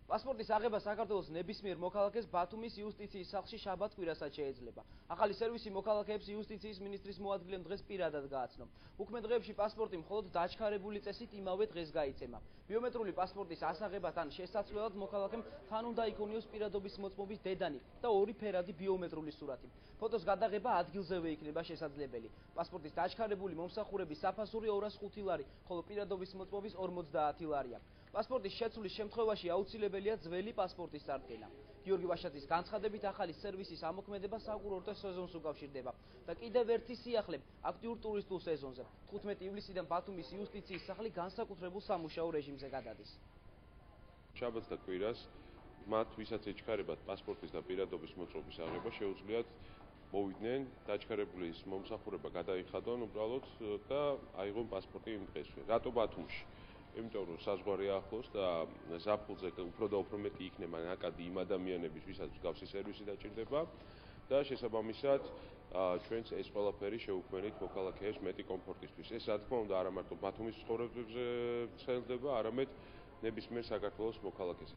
პასპორტის აღება საქართველოს ნებისმიერ მოქალაქეს ბათუმის იუსტიციის სახლში შაბათ-კვირასაც შეიძლება. ახალი სერვისი მოქალაქეებს იუსტიციის მინისტრის მოადგილემ დღეს პირადად გააცნო. უქმე დღეებში პასპორტი მხოლოდ დაჩქარებული წესით იმავე დღეს გაიცემა. ბიომეტრიული პასპორტის ასაღებად ან შესაძლებლად მოქალაქემ თან უნდა იქონიოს პირადობის მოწმობის დედანი და ორი ფერადი ბიომეტრიული სურათი. ფოტოს გადაღება ადგილზევე იქნება შესაძლებელი. პასპორტის დაჩქარებული მომსახურების საფასური 205 ლარი, ხოლო პირადობის მოწმობის 50 ლარია. პასპორტის შეცვლის შემთხვევაში აუცილებელია ძველი პასპორტის წარდგენა. გიორგი ვაშაძის განცხადებით, ახალი სერვისის ამოქმედება საკურორტო სეზონს უკავშირდება და კიდევ ერთი სიახლე აქტიურ ტურისტულ სეზონზე. 15 ივლისიდან ბათუმის იუსტიციის სახლი განსაკუთრებულ სამუშაო რეჟიმზე გადადის. შაბათს და კვირას მათ, ვისაც ეჩქარებათ პასპორტის და პირადობის მოწმობის აღება, შეუძლიათ მოვიდნენ, დაჩქარებული ის მომსახურება გადაიხადონ უბრალოდ და აიღონ პასპორტი იმ დღესვე. რატო ბათუმში? იმიტომ რომ საზღვარი ახლოს და ზაფხულზე უფრო და უფრო მეტი იქნება ნაკადი იმ ადამიანების, ვისაც მსგავსი სერვისი დაჭირდება და შესაბამისად ჩვენც ეს ყველაფერი შევუქმნით მოქალაქეებს მეტი კომფორტისთვის. ეს რა თქმა უნდა არა მარტო ბათუმის ცხოვრებებზე ვრცელდება, არამედ ნებისმიერ საქართველოს მოქალაქეს.